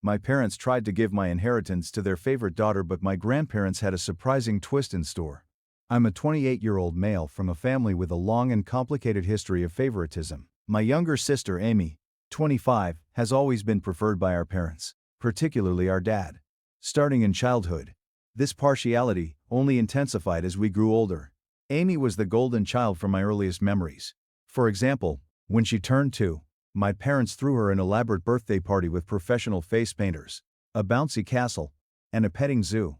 My parents tried to give my inheritance to their favorite daughter, but my grandparents had a surprising twist in store. I'm a 28-year-old male from a family with a long and complicated history of favoritism. My younger sister, Amy, 25, has always been preferred by our parents, particularly our dad. Starting in childhood, this partiality only intensified as we grew older. Amy was the golden child from my earliest memories. For example, when she turned 2, my parents threw her an elaborate birthday party with professional face painters, a bouncy castle, and a petting zoo.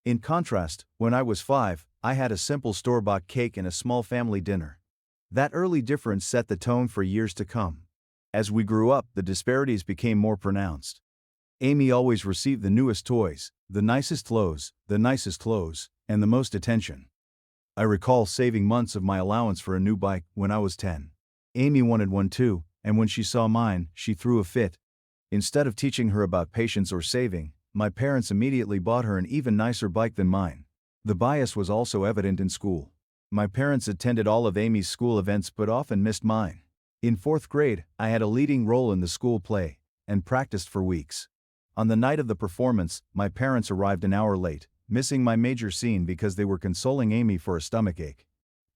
In contrast, when I was 5, I had a simple store-bought cake and a small family dinner. That early difference set the tone for years to come. As we grew up, the disparities became more pronounced. Amy always received the newest toys, the nicest clothes, and the most attention. I recall saving months of my allowance for a new bike when I was 10. Amy wanted one too, and when she saw mine, she threw a fit. Instead of teaching her about patience or saving, my parents immediately bought her an even nicer bike than mine. The bias was also evident in school. My parents attended all of Amy's school events but often missed mine. In 4th grade, I had a leading role in the school play, and practiced for weeks. On the night of the performance, my parents arrived an hour late, missing my major scene because they were consoling Amy for a stomachache.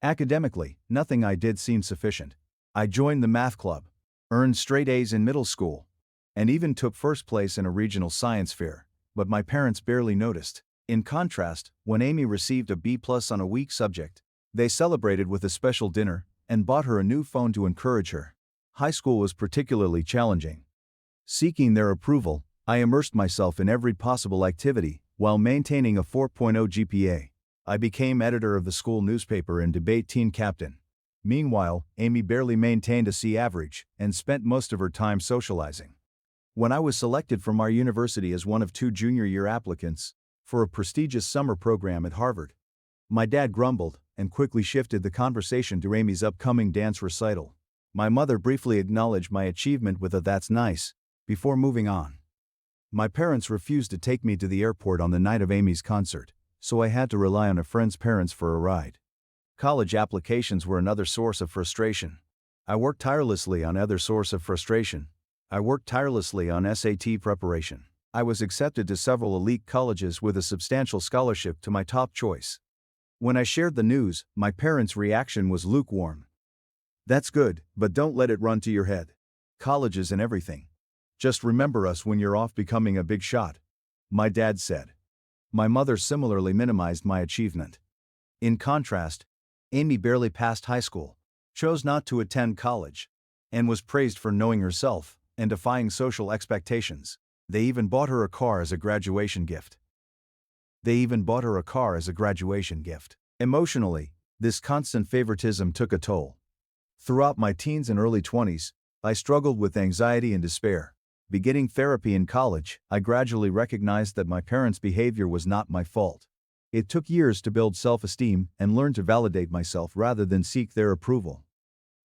Academically, nothing I did seemed sufficient. I joined the math club, earned straight A's in middle school, and even took first place in a regional science fair, but my parents barely noticed. In contrast, when Amy received a B+ on a weak subject, they celebrated with a special dinner and bought her a new phone to encourage her. High school was particularly challenging. Seeking their approval, I immersed myself in every possible activity while maintaining a 4.0 GPA. I became editor of the school newspaper and debate team captain. Meanwhile, Amy barely maintained a C average and spent most of her time socializing. When I was selected from our university as one of 2 junior-year applicants for a prestigious summer program at Harvard, my dad grumbled and quickly shifted the conversation to Amy's upcoming dance recital. My mother briefly acknowledged my achievement with a "that's nice" before moving on. My parents refused to take me to the airport on the night of Amy's concert, so I had to rely on a friend's parents for a ride. College applications were another source of frustration. I worked tirelessly on SAT preparation. I was accepted to several elite colleges with a substantial scholarship to my top choice. When I shared the news, my parents' reaction was lukewarm. "That's good, but don't let it run to your head. Colleges and everything. Just remember us when you're off becoming a big shot," my dad said. My mother similarly minimized my achievement. In contrast, Amy barely passed high school, chose not to attend college, and was praised for knowing herself and defying social expectations. They even bought her a car as a graduation gift. Emotionally, this constant favoritism took a toll. Throughout my teens and early 20s, I struggled with anxiety and despair. Beginning therapy in college, I gradually recognized that my parents' behavior was not my fault. It took years to build self-esteem and learn to validate myself rather than seek their approval.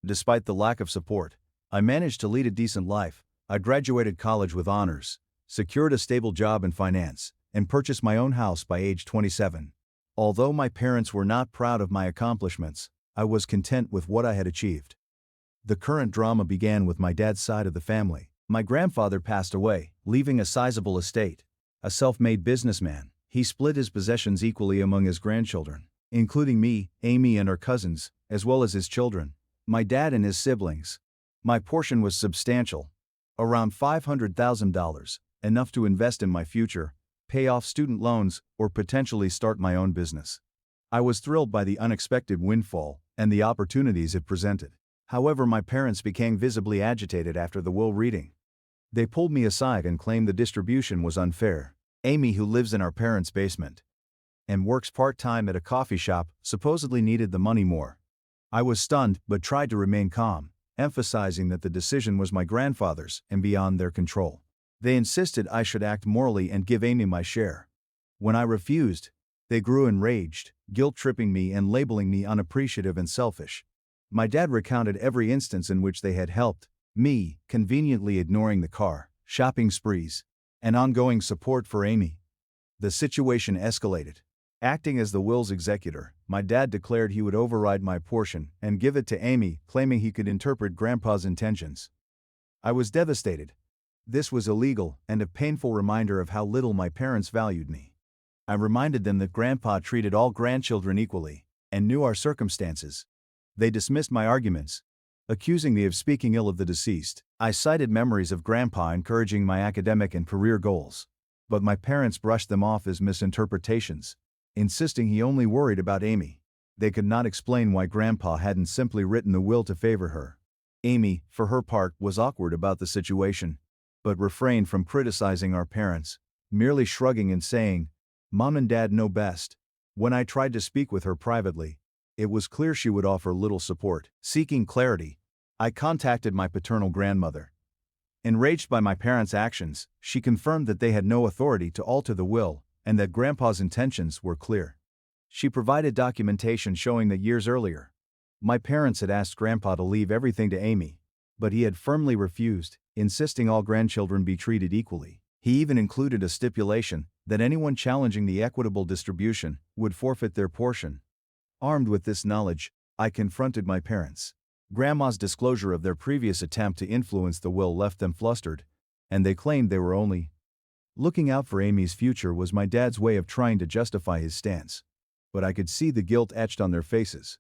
Despite the lack of support, I managed to lead a decent life. I graduated college with honors, secured a stable job in finance, and purchased my own house by age 27. Although my parents were not proud of my accomplishments, I was content with what I had achieved. The current drama began with my dad's side of the family. My grandfather passed away, leaving a sizable estate. A self-made businessman, he split his possessions equally among his grandchildren, including me, Amy, and our cousins, as well as his children, my dad and his siblings. My portion was substantial, around $500,000, enough to invest in my future, pay off student loans, or potentially start my own business. I was thrilled by the unexpected windfall and the opportunities it presented. However, my parents became visibly agitated after the will reading. They pulled me aside and claimed the distribution was unfair. Amy, who lives in our parents' basement and works part-time at a coffee shop, supposedly needed the money more. I was stunned but tried to remain calm, emphasizing that the decision was my grandfather's and beyond their control. They insisted I should act morally and give Amy my share. When I refused, they grew enraged, guilt-tripping me and labeling me unappreciative and selfish. My dad recounted every instance in which they had helped me, conveniently ignoring the car, shopping sprees, and ongoing support for Amy. The situation escalated. Acting as the will's executor, my dad declared he would override my portion and give it to Amy, claiming he could interpret Grandpa's intentions. I was devastated. This was illegal and a painful reminder of how little my parents valued me. I reminded them that Grandpa treated all grandchildren equally and knew our circumstances. They dismissed my arguments, accusing me of speaking ill of the deceased. I cited memories of Grandpa encouraging my academic and career goals, but my parents brushed them off as misinterpretations, insisting he only worried about Amy. They could not explain why Grandpa hadn't simply written the will to favor her. Amy, for her part, was awkward about the situation, but refrained from criticizing our parents, merely shrugging and saying, "Mom and Dad know best." When I tried to speak with her privately, it was clear she would offer little support. Seeking clarity, I contacted my paternal grandmother. Enraged by my parents' actions, she confirmed that they had no authority to alter the will and that Grandpa's intentions were clear. She provided documentation showing that years earlier, my parents had asked Grandpa to leave everything to Amy, but he had firmly refused, insisting all grandchildren be treated equally. He even included a stipulation that anyone challenging the equitable distribution would forfeit their portion. Armed with this knowledge, I confronted my parents. Grandma's disclosure of their previous attempt to influence the will left them flustered, and they claimed they were only looking out for Amy's future. Was my dad's way of trying to justify his stance, but I could see the guilt etched on their faces.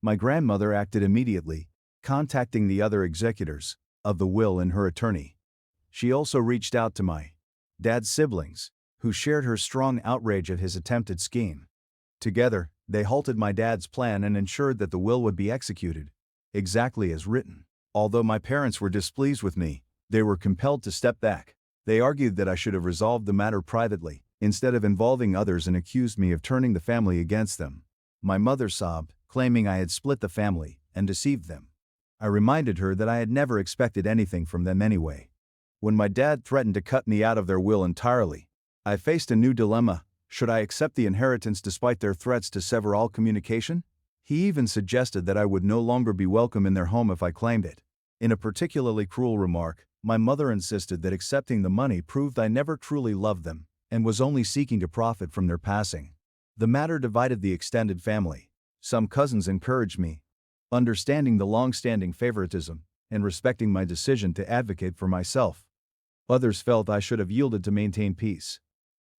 My grandmother acted immediately, contacting the other executors of the will and her attorney. She also reached out to my dad's siblings, who shared her strong outrage at his attempted scheme. Together, they halted my dad's plan and ensured that the will would be executed exactly as written. Although my parents were displeased with me, they were compelled to step back. They argued that I should have resolved the matter privately, instead of involving others, and accused me of turning the family against them. My mother sobbed, claiming I had split the family and deceived them. I reminded her that I had never expected anything from them anyway. When my dad threatened to cut me out of their will entirely, I faced a new dilemma. Should I accept the inheritance despite their threats to sever all communication? He even suggested that I would no longer be welcome in their home if I claimed it. In a particularly cruel remark, my mother insisted that accepting the money proved I never truly loved them and was only seeking to profit from their passing. The matter divided the extended family. Some cousins encouraged me, understanding the long-standing favoritism and respecting my decision to advocate for myself. Others felt I should have yielded to maintain peace,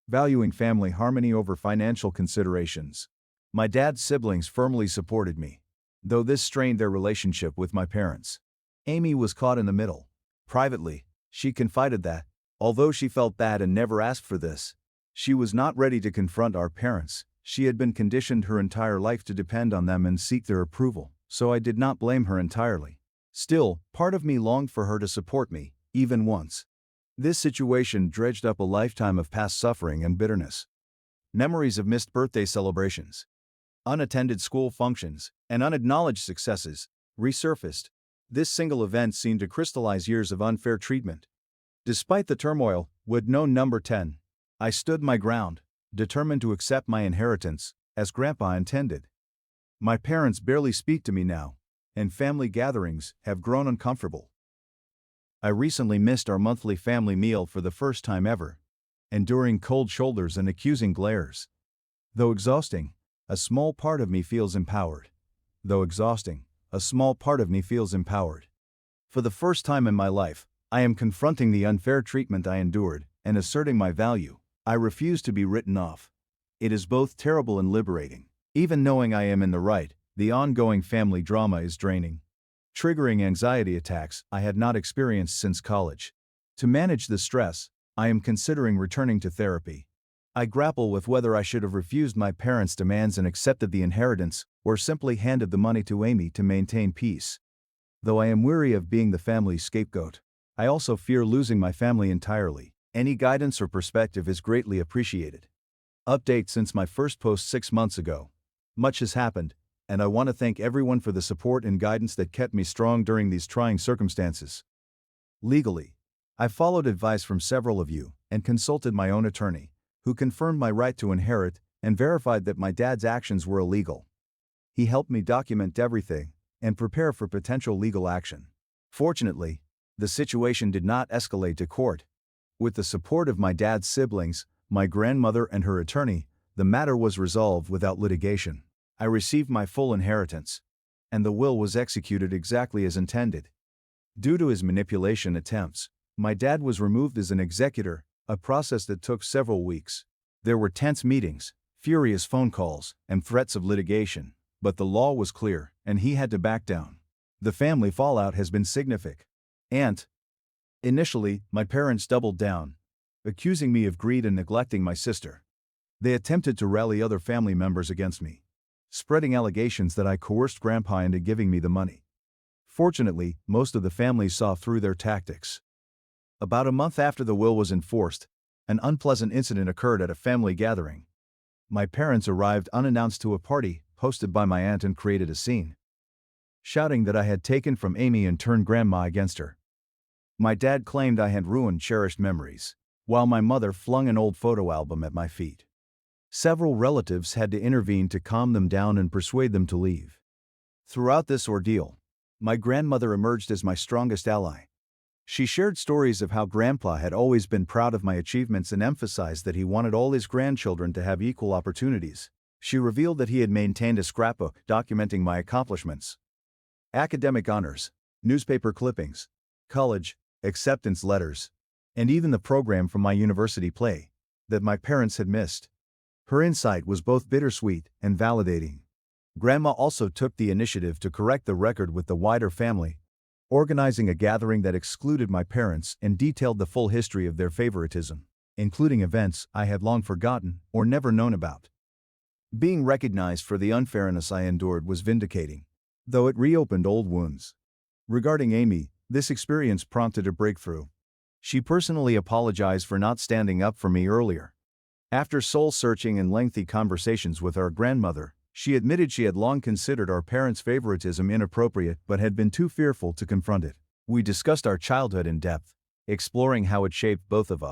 valuing family harmony over financial considerations. My dad's siblings firmly supported me, though this strained their relationship with my parents. Amy was caught in the middle. Privately, she confided that, although she felt bad and never asked for this, she was not ready to confront our parents. She had been conditioned her entire life to depend on them and seek their approval, so I did not blame her entirely. Still, part of me longed for her to support me, even once. This situation dredged up a lifetime of past suffering and bitterness. Memories of missed birthday celebrations, unattended school functions, and unacknowledged successes resurfaced. This single event seemed to crystallize years of unfair treatment. Despite the turmoil, with no number 10, I stood my ground, determined to accept my inheritance, as Grandpa intended. My parents barely speak to me now, and family gatherings have grown uncomfortable. I recently missed our monthly family meal for the first time ever, enduring cold shoulders and accusing glares. Though exhausting, a small part of me feels empowered. For the first time in my life, I am confronting the unfair treatment I endured and asserting my value. I refuse to be written off. It is both terrible and liberating. Even knowing I am in the right, the ongoing family drama is draining, triggering anxiety attacks I had not experienced since college. To manage the stress, I am considering returning to therapy. I grapple with whether I should have refused my parents' demands and accepted the inheritance, or simply handed the money to Amy to maintain peace. Though I am weary of being the family's scapegoat, I also fear losing my family entirely. Any guidance or perspective is greatly appreciated. Update: since my first post 6 months ago, much has happened, and I want to thank everyone for the support and guidance that kept me strong during these trying circumstances. Legally, I followed advice from several of you and consulted my own attorney, who confirmed my right to inherit and verified that my dad's actions were illegal. He helped me document everything and prepare for potential legal action. Fortunately, the situation did not escalate to court. With the support of my dad's siblings, my grandmother and her attorney, the matter was resolved without litigation. I received my full inheritance, and the will was executed exactly as intended. Due to his manipulation attempts, My dad was removed as an executor, a process that took several weeks. There were tense meetings, furious phone calls, and threats of litigation, but the law was clear, and he had to back down. The family fallout has been significant. And, initially, my parents doubled down, accusing me of greed and neglecting my sister. They attempted to rally other family members against me, spreading allegations that I coerced Grandpa into giving me the money. Fortunately, most of the family saw through their tactics. About a month after the will was enforced, an unpleasant incident occurred at a family gathering. My parents arrived unannounced to a party hosted by my aunt and created a scene, shouting that I had taken from Amy and turned Grandma against her. My dad claimed I had ruined cherished memories, while my mother flung an old photo album at my feet. Several relatives had to intervene to calm them down and persuade them to leave. Throughout this ordeal, my grandmother emerged as my strongest ally. She shared stories of how Grandpa had always been proud of my achievements and emphasized that he wanted all his grandchildren to have equal opportunities. She revealed that he had maintained a scrapbook documenting my accomplishments, academic honors, newspaper clippings, college acceptance letters, and even the program from my university play that my parents had missed. Her insight was both bittersweet and validating. Grandma also took the initiative to correct the record with the wider family, organizing a gathering that excluded my parents and detailed the full history of their favoritism, including events I had long forgotten or never known about. Being recognized for the unfairness I endured was vindicating, though it reopened old wounds. Regarding Amy, this experience prompted a breakthrough. She personally apologized for not standing up for me earlier. After soul-searching and lengthy conversations with our grandmother, she admitted she had long considered our parents' favoritism inappropriate but had been too fearful to confront it. We discussed our childhood in depth, exploring how it shaped both of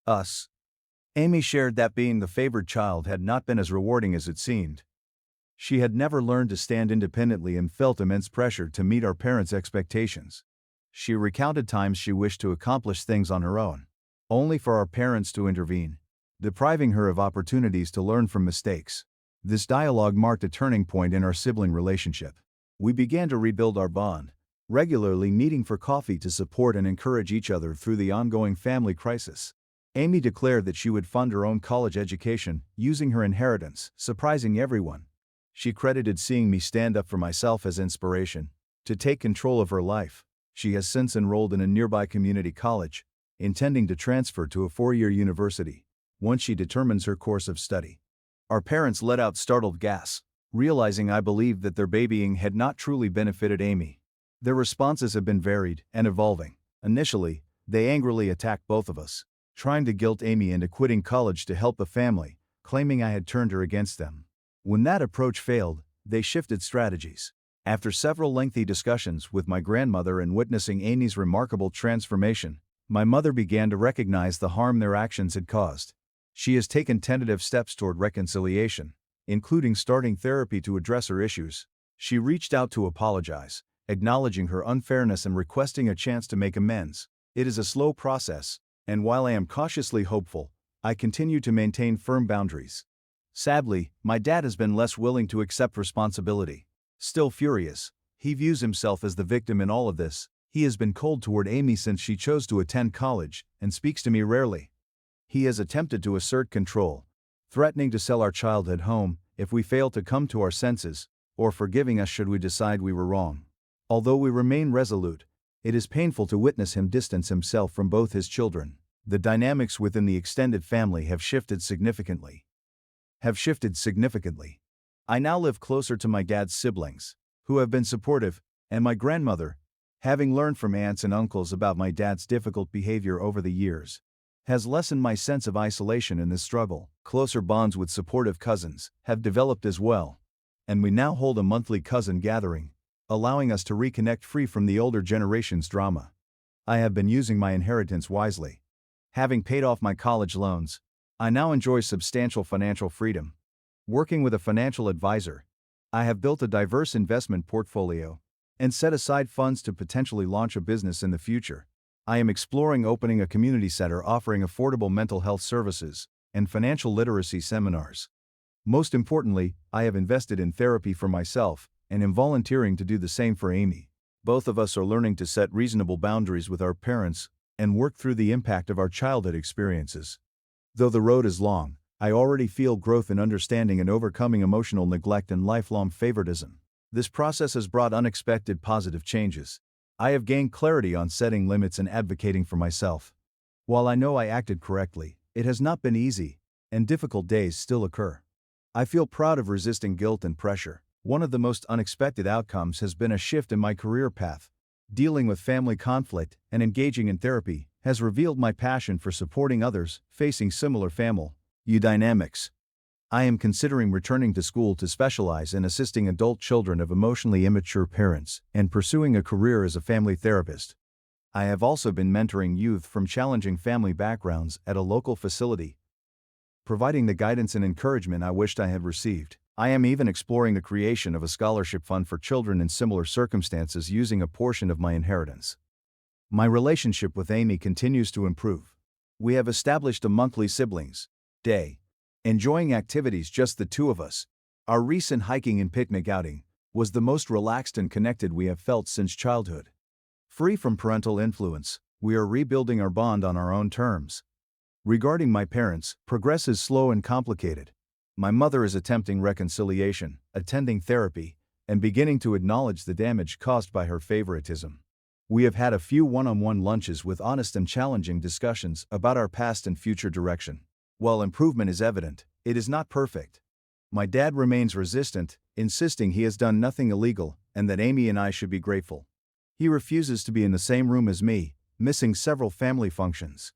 us. Amy shared that being the favored child had not been as rewarding as it seemed. She had never learned to stand independently and felt immense pressure to meet our parents' expectations. She recounted times she wished to accomplish things on her own, only for our parents to intervene, depriving her of opportunities to learn from mistakes. This dialogue marked a turning point in our sibling relationship. We began to rebuild our bond, regularly meeting for coffee to support and encourage each other through the ongoing family crisis. Amy declared that she would fund her own college education using her inheritance, surprising everyone. She credited seeing me stand up for myself as inspiration to take control of her life. She has since enrolled in a nearby community college, intending to transfer to a 4-year university once she determines her course of study. Our parents let out startled gasps, realizing I believed that their babying had not truly benefited Amy. Their responses have been varied and evolving. Initially, they angrily attacked both of us, trying to guilt Amy into quitting college to help the family, claiming I had turned her against them. When that approach failed, they shifted strategies. After several lengthy discussions with my grandmother and witnessing Amy's remarkable transformation, my mother began to recognize the harm their actions had caused. She has taken tentative steps toward reconciliation, including starting therapy to address her issues. She reached out to apologize, acknowledging her unfairness and requesting a chance to make amends. It is a slow process, and while I am cautiously hopeful, I continue to maintain firm boundaries. Sadly, my dad has been less willing to accept responsibility. Still furious, he views himself as the victim in all of this. He has been cold toward Amy since she chose to attend college and speaks to me rarely. He has attempted to assert control, threatening to sell our childhood home if we fail to come to our senses, or forgiving us should we decide we were wrong. Although we remain resolute, it is painful to witness him distance himself from both his children. The dynamics within the extended family have shifted significantly. I now live closer to my dad's siblings, who have been supportive, and my grandmother, having learned from aunts and uncles about my dad's difficult behavior over the years, has lessened my sense of isolation in this struggle. Closer bonds with supportive cousins have developed as well, and we now hold a monthly cousin gathering, allowing us to reconnect free from the older generation's drama. I have been using my inheritance wisely. Having paid off my college loans, I now enjoy substantial financial freedom. Working with a financial advisor, I have built a diverse investment portfolio and set aside funds to potentially launch a business in the future. I am exploring opening a community center offering affordable mental health services and financial literacy seminars. Most importantly, I have invested in therapy for myself and am volunteering to do the same for Amy. Both of us are learning to set reasonable boundaries with our parents and work through the impact of our childhood experiences. Though the road is long, I already feel growth in understanding and overcoming emotional neglect and lifelong favoritism. This process has brought unexpected positive changes. I have gained clarity on setting limits and advocating for myself. While I know I acted correctly, it has not been easy, and difficult days still occur. I feel proud of resisting guilt and pressure. One of the most unexpected outcomes has been a shift in my career path. Dealing with family conflict and engaging in therapy has revealed my passion for supporting others facing similar family dynamics. I am considering returning to school to specialize in assisting adult children of emotionally immature parents and pursuing a career as a family therapist. I have also been mentoring youth from challenging family backgrounds at a local facility, providing the guidance and encouragement I wished I had received. I am even exploring the creation of a scholarship fund for children in similar circumstances using a portion of my inheritance. My relationship with Amy continues to improve. We have established a monthly siblings day, enjoying activities just the two of us. Our recent hiking and picnic outing was the most relaxed and connected we have felt since childhood. Free from parental influence, we are rebuilding our bond on our own terms. Regarding my parents, progress is slow and complicated. My mother is attempting reconciliation, attending therapy, and beginning to acknowledge the damage caused by her favoritism. We have had a few one-on-one lunches with honest and challenging discussions about our past and future direction. While improvement is evident, it is not perfect. My dad remains resistant, insisting he has done nothing illegal and that Amy and I should be grateful. He refuses to be in the same room as me, missing several family functions.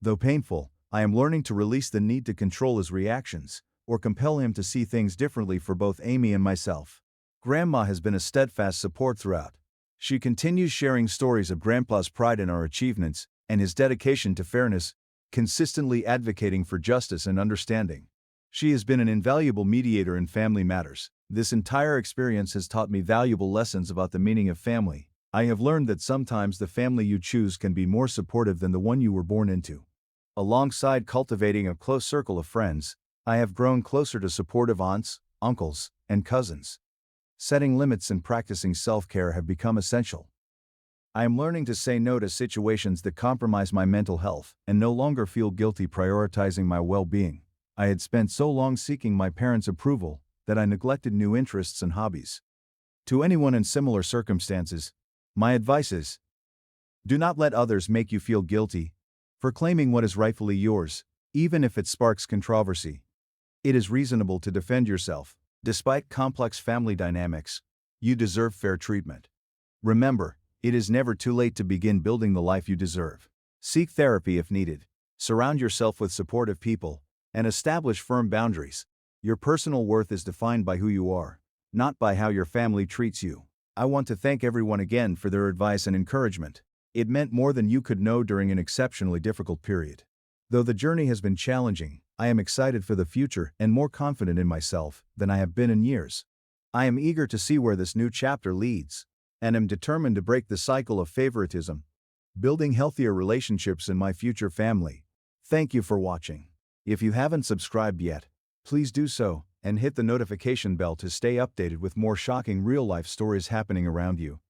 Though painful, I am learning to release the need to control his reactions or compel him to see things differently for both Amy and myself. Grandma has been a steadfast support throughout. She continues sharing stories of Grandpa's pride in our achievements and his dedication to fairness, consistently advocating for justice and understanding. She has been an invaluable mediator in family matters. This entire experience has taught me valuable lessons about the meaning of family. I have learned that sometimes the family you choose can be more supportive than the one you were born into. Alongside cultivating a close circle of friends, I have grown closer to supportive aunts, uncles, and cousins. Setting limits and practicing self-care have become essential. I am learning to say no to situations that compromise my mental health and no longer feel guilty prioritizing my well-being. I had spent so long seeking my parents' approval that I neglected new interests and hobbies. To anyone in similar circumstances, my advice is: do not let others make you feel guilty for claiming what is rightfully yours, even if it sparks controversy. It is reasonable to defend yourself. Despite complex family dynamics, you deserve fair treatment. Remember, it is never too late to begin building the life you deserve. Seek therapy if needed. Surround yourself with supportive people, and establish firm boundaries. Your personal worth is defined by who you are, not by how your family treats you. I want to thank everyone again for their advice and encouragement. It meant more than you could know during an exceptionally difficult period. Though the journey has been challenging, I am excited for the future and more confident in myself than I have been in years. I am eager to see where this new chapter leads, and am determined to break the cycle of favoritism, building healthier relationships in my future family. Thank you for watching. If you haven't subscribed yet, please do so, and hit the notification bell to stay updated with more shocking real-life stories happening around you.